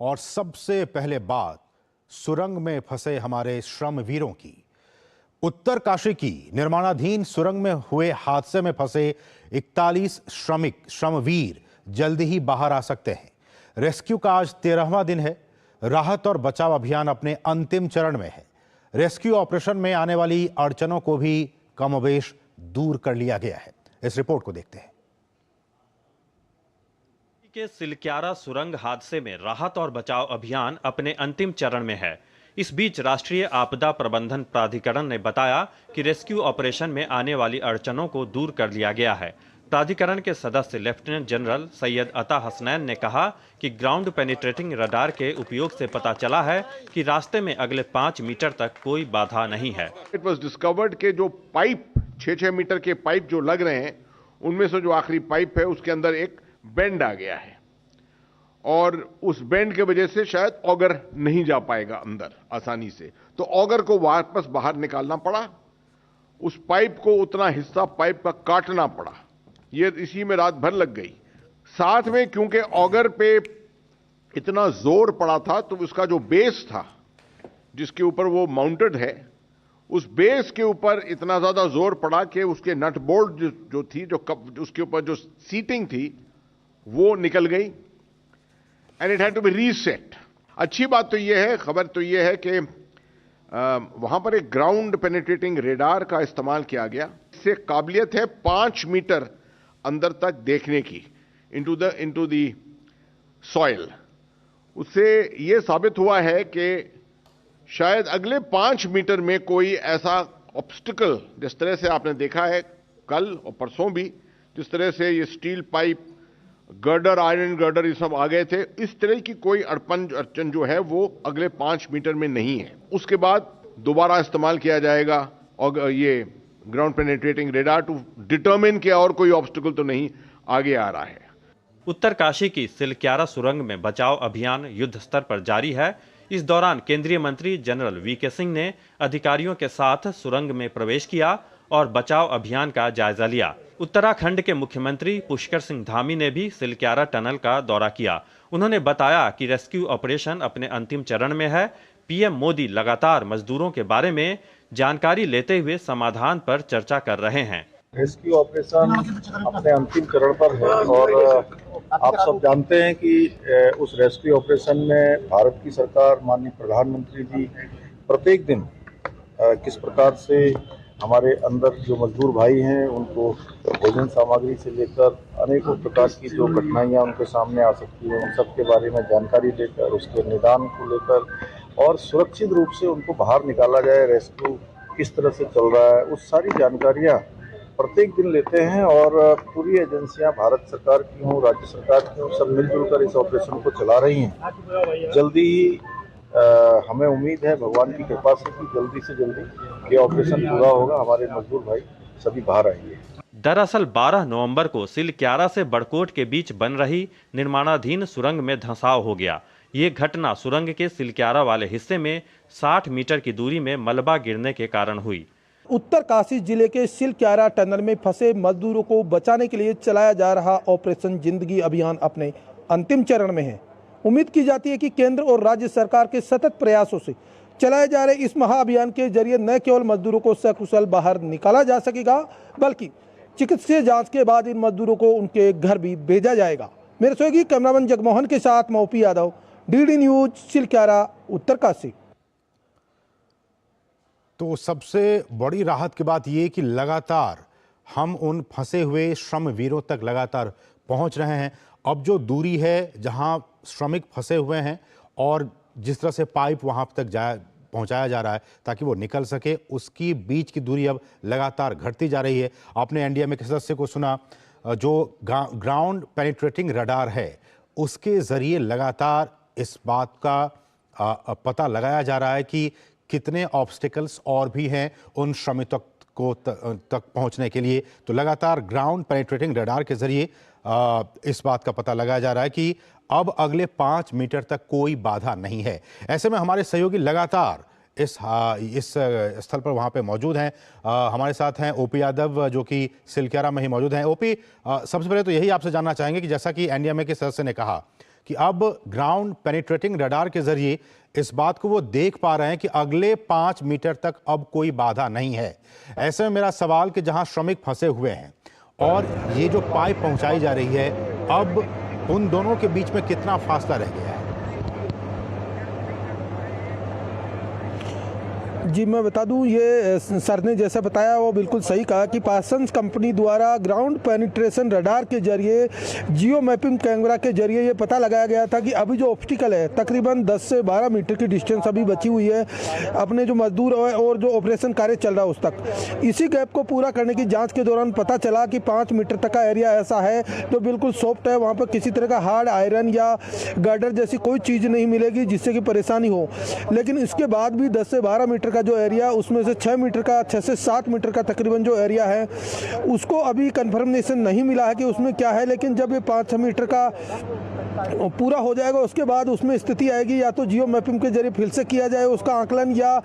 और सबसे पहले बात सुरंग में फंसे हमारे श्रमवीरों की। उत्तरकाशी की निर्माणाधीन सुरंग में हुए हादसे में फंसे 41 श्रमवीर जल्दी ही बाहर आ सकते हैं। रेस्क्यू का आज 13वां दिन है। राहत और बचाव अभियान अपने अंतिम चरण में है। रेस्क्यू ऑपरेशन में आने वाली अड़चनों को भी कमोबेश दूर कर लिया गया है। इस रिपोर्ट को देखते हैं। के सिलक्यारा सुरंग हादसे में राहत और बचाव अभियान अपने अंतिम चरण में है। इस बीच राष्ट्रीय आपदा प्रबंधन प्राधिकरण ने बताया कि रेस्क्यू ऑपरेशन में आने वाली अड़चनों को दूर कर लिया गया है। प्राधिकरण के सदस्य लेफ्टिनेंट जनरल सैयद अता हसनैन ने कहा कि ग्राउंड पेनिट्रेटिंग रडार के उपयोग से पता चला है कि रास्ते में अगले 5 मीटर तक कोई बाधा नहीं है। इट वॉज डिस्कवर्ड के जो पाइप 6-6 मीटर के पाइप जो लग रहे हैं, उनमें से जो आखिरी पाइप है उसके अंदर एक बेंड आ गया है और उस बेंड के वजह से शायद ऑगर नहीं जा पाएगा अंदर आसानी से, तो ऑगर को वापस बाहर निकालना पड़ा। उस पाइप को उतना हिस्सा पाइप का काटना पड़ा। ये इसी में रात भर लग गई। साथ में क्योंकि ऑगर पे इतना जोर पड़ा था तो उसका जो बेस था जिसके ऊपर वो माउंटेड है, उस बेस के ऊपर इतना ज्यादा जोर पड़ा कि उसके नट बोल्ट जो थी, उसके ऊपर जो सीटिंग थी वो निकल गई and it had to be reset. अच्छी बात तो यह है, खबर तो यह है कि वहां पर एक ग्राउंड पेनिट्रेटिंग रेडार का इस्तेमाल किया गया। इससे काबिलियत है 5 मीटर अंदर तक देखने की इनटू द सॉइल। उससे यह साबित हुआ है कि शायद अगले 5 मीटर में कोई ऐसा ऑब्स्टिकल, जिस तरह से आपने देखा है कल और परसों भी, जिस तरह से ये steel pipe, girder, iron girder, ये सब आ गए थे, इस तरह की कोई अड़चन जो है वो अगले 5 मीटर में नहीं है। उसके बाद दोबारा इस्तेमाल किया जाएगा और ये ground penetrating radar to determine कि और कोई ऑब्स्टिकल तो नहीं आगे आ रहा है। उत्तरकाशी की सिलक्यारा सुरंग में बचाव अभियान युद्ध स्तर पर जारी है। इस दौरान केंद्रीय मंत्री जनरल वीके सिंह ने अधिकारियों के साथ सुरंग में प्रवेश किया और बचाव अभियान का जायजा लिया। उत्तराखंड के मुख्यमंत्री पुष्कर सिंह धामी ने भी सिलक्यारा टनल का दौरा किया। उन्होंने बताया कि रेस्क्यू ऑपरेशन अपने अंतिम चरण में है। पीएम मोदी लगातार मजदूरों के बारे में जानकारी लेते हुए समाधान पर चर्चा कर रहे हैं। रेस्क्यू ऑपरेशन अपने अंतिम चरण पर है और आप सब जानते हैं कि उस रेस्क्यू ऑपरेशन में भारत की सरकार, माननीय प्रधानमंत्री जी प्रत्येक दिन किस प्रकार से हमारे अंदर जो मजदूर भाई हैं उनको भोजन सामग्री से लेकर अनेकों प्रकार की जो कठिनाइयां उनके सामने आ सकती हैं, उन सब के बारे में जानकारी देकर उसके निदान को लेकर और सुरक्षित रूप से उनको बाहर निकाला जाए, रेस्क्यू किस तरह से चल रहा है, उस सारी जानकारियां प्रत्येक दिन लेते हैं। और पूरी एजेंसियां, भारत सरकार की हों, राज्य सरकार की हों, सब मिलजुल कर इस ऑपरेशन को चला रही हैं। जल्दी ही हमें उम्मीद है भगवान की कृपा से कि जल्दी से जल्दी ये ऑपरेशन पूरा होगा, हमारे मजदूर भाई सभी बाहर आएंगे। दरअसल 12 नवंबर को सिलक्यारा से बड़कोट के बीच बन रही निर्माणाधीन सुरंग में धंसाव हो गया। ये घटना सुरंग के सिलक्यारा वाले हिस्से में 60 मीटर की दूरी में मलबा गिरने के कारण हुई। उत्तरकाशी जिले के सिलक्यारा टनल में फंसे मजदूरों को बचाने के लिए चलाया जा रहा ऑपरेशन जिंदगी अभियान अपने अंतिम चरण में है। उम्मीद की जाती है कि केंद्र और राज्य सरकार के सतत प्रयासों से चलाए जा रहे इस महाअभियान के जरिए न केवल मजदूरों को सकुशल बाहर निकाला जा सकेगा, बल्कि चिकित्सीय जांच के बाद इन मजदूरों को उनके घर भी भेजा जाएगा। मेरे सहयोगी कैमरामैन जगमोहन के साथ मोपी यादव, डीडी न्यूज, सिलक्यारा, उत्तरकाशी। तो सबसे बड़ी राहत की बात यह कि लगातार हम उन फंसे हुए श्रमवीरों तक लगातार पहुंच रहे हैं। अब जो दूरी है जहां श्रमिक फंसे हुए हैं और जिस तरह से पाइप वहां तक पहुंचाया जा रहा है ताकि वो निकल सके, उसकी बीच की दूरी अब लगातार घटती जा रही है। आपने एनडीएमए के सदस्य को सुना, जो ग्राउंड पेनिट्रेटिंग रडार है उसके जरिए लगातार इस बात का पता लगाया जा रहा है कि कितने ऑब्स्टिकल्स और भी हैं उन श्रमिकों को तक पहुंचने के लिए। तो लगातार ग्राउंड पेनिट्रेटिंग रडार के जरिए इस बात का पता लगाया जा रहा है कि अब अगले 5 मीटर तक कोई बाधा नहीं है। ऐसे में हमारे सहयोगी लगातार इस स्थल पर वहां पे मौजूद हैं। हमारे साथ हैं ओपी यादव जो कि सिलक्यारा में ही मौजूद हैं। ओपी, सबसे पहले तो यही आपसे जानना चाहेंगे कि जैसा कि एनडीएमए के सदस्य ने कहा कि अब ग्राउंड पेनिट्रेटिंग रडार के जरिए इस बात को वो देख पा रहे हैं कि अगले 5 मीटर तक अब कोई बाधा नहीं है। ऐसे में मेरा सवाल कि जहां श्रमिक फंसे हुए हैं और ये जो पाइप पहुंचाई जा रही है, अब उन दोनों के बीच में कितना फासला रह गया है? जी मैं बता दूं, ये सर ने जैसा बताया वो बिल्कुल सही कहा कि पार्सन्स कंपनी द्वारा ग्राउंड पेनिट्रेशन रडार के जरिए, जियो मैपिंग कैमरा के जरिए ये पता लगाया गया था कि अभी जो ऑब्स्टिकल है तकरीबन 10 से 12 मीटर की डिस्टेंस अभी बची हुई है अपने जो मजदूर और जो ऑपरेशन कार्य चल रहा है उस तक। इसी गैप को पूरा करने की जाँच के दौरान पता चला कि 5 मीटर तक का एरिया ऐसा है जो बिल्कुल सॉफ्ट है, वहाँ पर किसी तरह का हार्ड आयरन या गर्डर जैसी कोई चीज़ नहीं मिलेगी जिससे कि परेशानी हो। लेकिन इसके बाद भी 10 से 12 मीटर का जो एरिया, उसमें से 6 से 7 मीटर का तकरीबन जो एरिया है उसको अभी कंफर्मेशन नहीं मिला है कि उसमें क्या है। लेकिन जब ये 5-6 मीटर का पूरा हो जाएगा उसके बाद उसमें स्थिति आएगी, या तो जियो मैपिंग के जरिए फिर से किया जाए उसका आकलन, या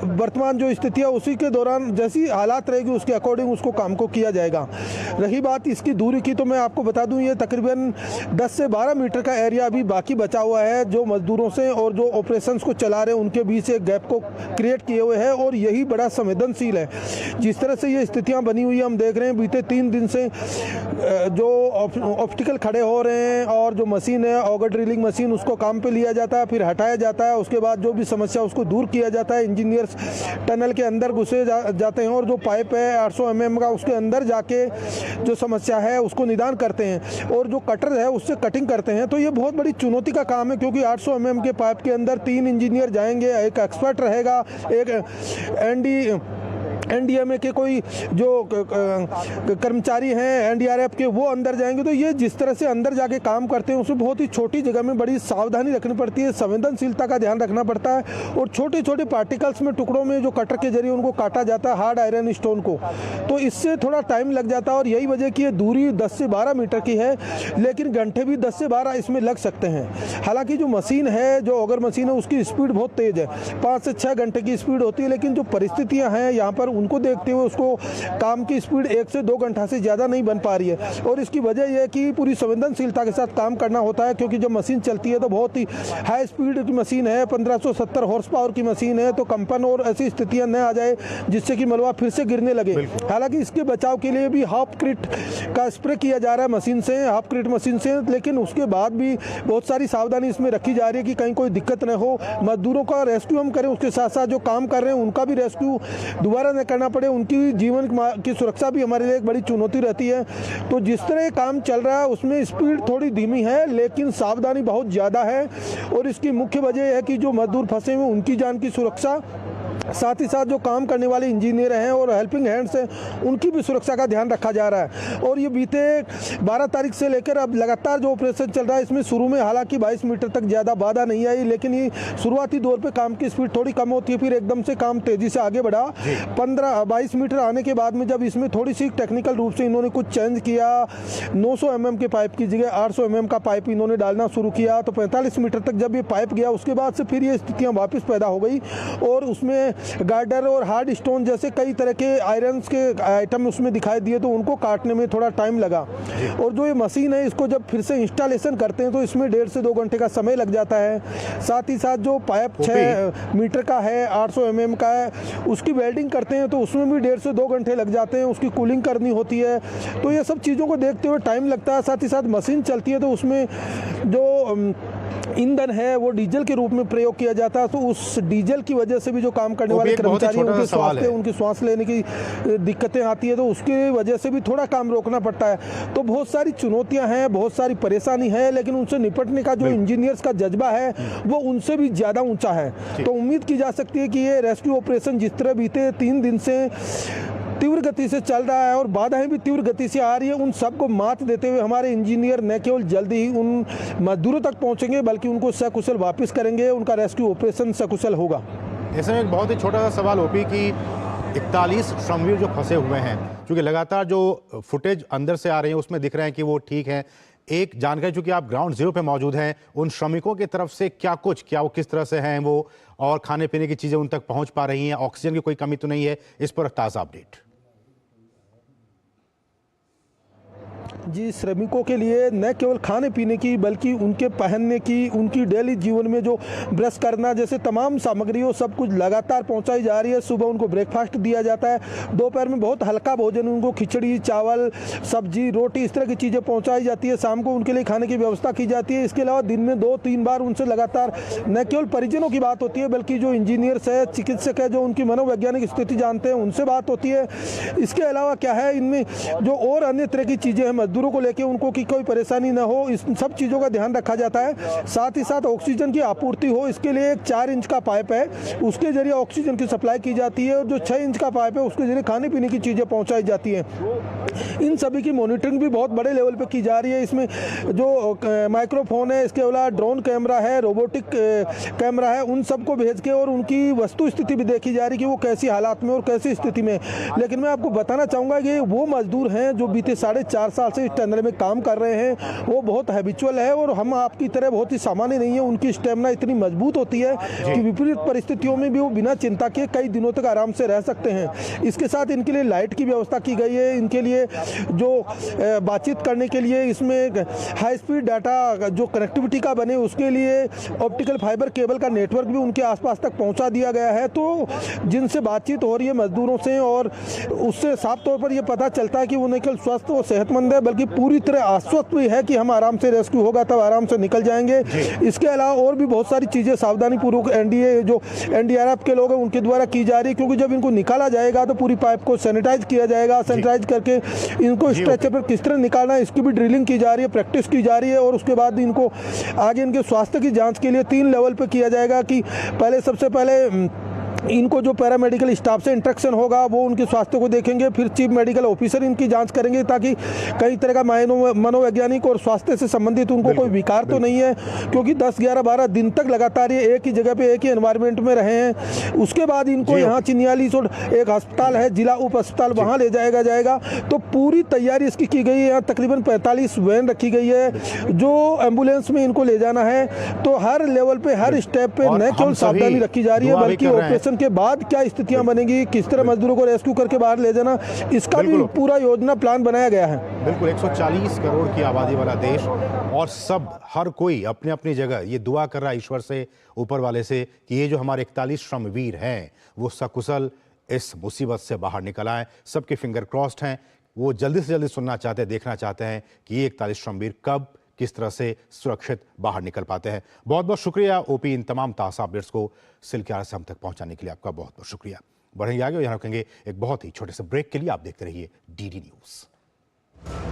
वर्तमान जो स्थिति है उसी के दौरान जैसी हालात रहेगी उसके अकॉर्डिंग उसको काम को किया जाएगा। रही बात इसकी दूरी की, तो मैं आपको बता दूं ये तकरीबन 10 से 12 मीटर का एरिया अभी बाकी बचा हुआ है जो मजदूरों से और जो ऑपरेशंस को चला रहे हैं उनके बीच एक गैप को क्रिएट किए हुए है, और यही बड़ा संवेदनशील है। जिस तरह से ये स्थितियाँ बनी हुई है हम देख रहे हैं बीते 3 दिन से जो ऑब्स्टिकल खड़े हो रहे हैं और जो मशीन है ऑगर ड्रिलिंग मशीन उसको काम पे लिया जाता है, फिर हटाया जाता है, उसके बाद जो भी समस्या उसको दूर किया जाता है। इंजीनियर्स टनल के अंदर घुसे जाते हैं और जो पाइप है 800 mm का उसके अंदर जाके जो समस्या है उसको निदान करते हैं और जो कटर है उससे कटिंग करते हैं। तो ये बहुत बड़ी चुनौती का काम है क्योंकि 800 mm के पाइप के अंदर 3 इंजीनियर जाएंगे, एक एक्सपर्ट रहेगा, एक एनडीएमए के कोई जो कर्मचारी हैं एनडीआरएफ के वो अंदर जाएंगे। तो ये जिस तरह से अंदर जाके काम करते हैं उसमें बहुत ही छोटी जगह में बड़ी सावधानी रखनी पड़ती है, संवेदनशीलता का ध्यान रखना पड़ता है और छोटे छोटे पार्टिकल्स में टुकड़ों में जो कटर के जरिए उनको काटा जाता है हार्ड आयरन स्टोन को, तो इससे थोड़ा टाइम लग जाता है। और यही वजह की ये दूरी 10 से 12 मीटर की है, लेकिन घंटे भी 10 से 12 इसमें लग सकते हैं। हालांकि जो मशीन है, जो ऑगर मशीन है, उसकी स्पीड बहुत तेज है, 5 से 6 घंटे की स्पीड होती है, लेकिन जो परिस्थितियां हैं यहाँ पर उनको देखते हुए उसको काम की स्पीड 1 से 2 घंटा से ज़्यादा नहीं बन पा रही है। और इसकी वजह यह है कि पूरी संवेदनशीलता के साथ काम करना होता है, क्योंकि जब मशीन चलती है तो बहुत ही हाई स्पीड की मशीन है, 1570 हॉर्स पावर की मशीन है, तो कंपन और ऐसी स्थितियां न आ जाए जिससे कि मलबा फिर से गिरने लगे। हालांकि इसके बचाव के लिए भी हाफ क्रिट का स्प्रे किया जा रहा है मशीन से, हाफ क्रिट मशीन से, लेकिन उसके बाद भी बहुत सारी सावधानी इसमें रखी जा रही है कि कहीं कोई दिक्कत न हो। मजदूरों का रेस्क्यू हम करें, उसके साथ साथ जो काम कर रहे हैं उनका भी रेस्क्यू दोबारा न करना पड़े, उनकी जीवन की सुरक्षा भी हमारे लिए एक बड़ी चुनौती रहती है। तो जिस तरह काम चल रहा है उसमें स्पीड थोड़ी धीमी है, लेकिन सावधानी बहुत ज़्यादा है। और इसकी मुख्य वजह है कि जो मजदूर फंसे हुए उनकी जान की सुरक्षा, साथ ही साथ जो काम करने वाले इंजीनियर हैं और हेल्पिंग हैंड्स हैं उनकी भी सुरक्षा का ध्यान रखा जा रहा है। और ये बीते 12 तारीख से लेकर अब लगातार जो ऑपरेशन चल रहा है इसमें शुरू में हालांकि 22 मीटर तक ज़्यादा बाधा नहीं आई, लेकिन ये शुरुआती दौर पे काम की स्पीड थोड़ी कम होती है, फिर एकदम से काम तेज़ी से आगे बढ़ा। 15-22 मीटर आने के बाद में जब इसमें थोड़ी सी टेक्निकल रूप से इन्होंने कुछ चेंज किया, 900 mm के पाइप की जगह 800 mm का पाइप इन्होंने डालना शुरू किया, तो 45 मीटर तक जब ये पाइप गया उसके बाद से फिर ये स्थितियाँ वापस पैदा हो गई और उसमें गार्डर और हार्ड स्टोन जैसे कई तरह के आयरन्स के आइटम उसमें दिखाई दिए, तो उनको काटने में थोड़ा टाइम लगा। और जो ये मशीन है इसको जब फिर से इंस्टॉलेशन करते हैं तो इसमें 1.5 से 2 घंटे का समय लग जाता है। साथ ही साथ जो पाइप 6 मीटर का है, 800 mm का है, उसकी वेल्डिंग करते हैं तो उसमें भी 1.5 से 2 घंटे लग जाते हैं, उसकी कूलिंग करनी होती है। तो ये सब चीज़ों को देखते हुए टाइम लगता है। साथ ही साथ मशीन चलती है तो उसमें जो ईंधन है वो डीजल के रूप में प्रयोग किया जाता है, तो उस डीजल की वजह से भी जो काम करने वाले कर्मचारी उनके सांस लेने की दिक्कतें आती है, तो उसकी वजह से भी थोड़ा काम रोकना पड़ता है। तो बहुत सारी चुनौतियां हैं, बहुत सारी परेशानी है, लेकिन उनसे निपटने का जो इंजीनियर्स का जज्बा है वो उनसे भी ज़्यादा ऊंचा है। तो उम्मीद की जा सकती है कि ये रेस्क्यू ऑपरेशन जिस तरह बीते 3 दिन से तीव्र गति से चल रहा है और बाधाएं भी तीव्र गति से आ रही है, उन सबको मात देते हुए हमारे इंजीनियर न केवल जल्दी ही उन मजदूरों तक पहुंचेंगे बल्कि उनको सकुशल वापस करेंगे, उनका रेस्क्यू ऑपरेशन सकुशल होगा। इसमें एक बहुत ही छोटा सा सवाल ओपी कि 41 श्रमवीर जो फंसे हुए हैं, क्योंकि लगातार जो फुटेज अंदर से आ रही है उसमें दिख रहे हैं कि वो ठीक है। एक जानकारी, चूंकि आप ग्राउंड जीरो पे मौजूद हैं, उन श्रमिकों की तरफ से क्या वो किस तरह से हैं वो, और खाने पीने की चीज़ें उन तक पहुंच पा रही हैं, ऑक्सीजन की कोई कमी तो नहीं है, इस पर ताज़ा अपडेट। जी, श्रमिकों के लिए न केवल खाने पीने की बल्कि उनके पहनने की, उनकी डेली जीवन में जो ब्रश करना जैसे तमाम सामग्रियों सब कुछ लगातार पहुंचाई जा रही है। सुबह उनको ब्रेकफास्ट दिया जाता है, दोपहर में बहुत हल्का भोजन उनको खिचड़ी, चावल, सब्जी, रोटी इस तरह की चीज़ें पहुंचाई जाती है। शाम को उनके लिए खाने की व्यवस्था की जाती है। इसके अलावा दिन में 2-3 बार उनसे लगातार न केवल परिजनों की बात होती है बल्कि जो इंजीनियर्स है, चिकित्सक है, जो उनकी मनोवैज्ञानिक स्थिति जानते हैं, उनसे बात होती है। इसके अलावा क्या है, इनमें जो और अन्य तरह की चीज़ें हैं मजदूरों को लेकर उनको की कोई परेशानी न हो, इस सब चीज़ों का ध्यान रखा जाता है। साथ ही साथ ऑक्सीजन की आपूर्ति हो, इसके लिए एक 4 इंच का पाइप है, उसके जरिए ऑक्सीजन की सप्लाई की जाती है और जो 6 इंच का पाइप है उसके जरिए खाने पीने की चीज़ें पहुंचाई जाती हैं। इन सभी की मॉनिटरिंग भी बहुत बड़े लेवल पे की जा रही है। इसमें जो माइक्रोफोन है, इसके अलावा ड्रोन कैमरा है, रोबोटिक कैमरा है, उन सबको भेज के और उनकी वस्तु स्थिति भी देखी जा रही है कि वो कैसी हालात में और कैसी स्थिति में। लेकिन मैं आपको बताना चाहूँगा कि वो मजदूर हैं जो बीते 4.5 साल से इस टनल में काम कर रहे हैं, वो बहुत हैबिचुअल है और हम आपकी तरह बहुत ही सामान्य नहीं है। उनकी स्टेमिना इतनी मजबूत होती है कि विपरीत परिस्थितियों में भी वो बिना चिंता के कई दिनों तक आराम से रह सकते हैं। इसके साथ इनके लिए लाइट की व्यवस्था की गई है। इनके लिए जो बातचीत करने के लिए इसमें हाई स्पीड डाटा जो कनेक्टिविटी का बने उसके लिए ऑप्टिकल फाइबर केबल का नेटवर्क भी उनके आसपास तक पहुंचा दिया गया है। तो जिनसे बातचीत हो रही है मजदूरों से और उससे साफ तौर पर यह पता चलता है कि वो न केवल स्वस्थ और सेहतमंद है बल्कि पूरी तरह आश्वस्त भी है कि हम आराम से रेस्क्यू होगा तब आराम से निकल जाएंगे। इसके अलावा और भी बहुत सारी चीज़ें सावधानी पूर्वक एनडीआरएफ के लोग हैं उनके द्वारा की जा रही है, क्योंकि जब इनको निकाला जाएगा तो पूरी पाइप को सैनिटाइज किया जाएगा। सैनिटाइज करके इनको स्ट्रेचर पर किस तरह निकालना है इसकी भी ड्रिलिंग की जा रही है, प्रैक्टिस की जा रही है और उसके बाद इनको आगे इनके स्वास्थ्य की जांच के लिए 3 लेवल पे किया जाएगा कि पहले सबसे पहले इनको जो पैरामेडिकल स्टाफ से इंटरेक्शन होगा वो उनके स्वास्थ्य को देखेंगे, फिर चीफ मेडिकल ऑफिसर इनकी जांच करेंगे ताकि कई तरह का मनोवैज्ञानिक और स्वास्थ्य से संबंधित उनको कोई विकार तो नहीं है, क्योंकि 10, 11, 12 दिन तक लगातार ये एक ही जगह पे एक ही एनवायरनमेंट में रहे हैं। उसके बाद इनको यहाँ चिन्यालीस और एक अस्पताल है, जिला उप अस्पताल, वहाँ ले जाएगा। तो पूरी तैयारी इसकी की गई है। यहाँ तकरीबन 45 वैन रखी गई है जो एम्बुलेंस में इनको ले जाना है। तो हर लेवल पे, हर स्टेप पे न केवल सावधानी रखी जा रही है बल्कि ऑपरेशन के बाद क्या स्थितियां बनेगी, किस तरह मजदूरों को रेस्क्यू करके बाहर ले जाना, इसका भी पूरा योजना प्लान बनाया गया है। बिल्कुल, 140 करोड़ की आबादी वाला देश और हर कोई अपने अपनी जगह ये दुआ कर रहा है ईश्वर से, ऊपर वाले से, कि ये जो हमारे 41 श्रमवीर हैं वो सकुशल इस मुसीबत से बाहर निकल आए। सबके फिंगर क्रॉस्ड हैं। वो जल्दी से जल्दी सुनना चाहते हैं, देखना चाहते हैं कि ये 41 श्रमवीर कब किस तरह से सुरक्षित बाहर निकल पाते हैं। बहुत बहुत शुक्रिया ओपी, इन तमाम ताज़ा अपडेट्स को सिल क्यारा से हम तक पहुंचाने के लिए आपका बहुत बहुत शुक्रिया। बढ़ेंगे आगे और यहाँ रखेंगे एक बहुत ही छोटे से ब्रेक के लिए। आप देखते रहिए डीडी न्यूज़।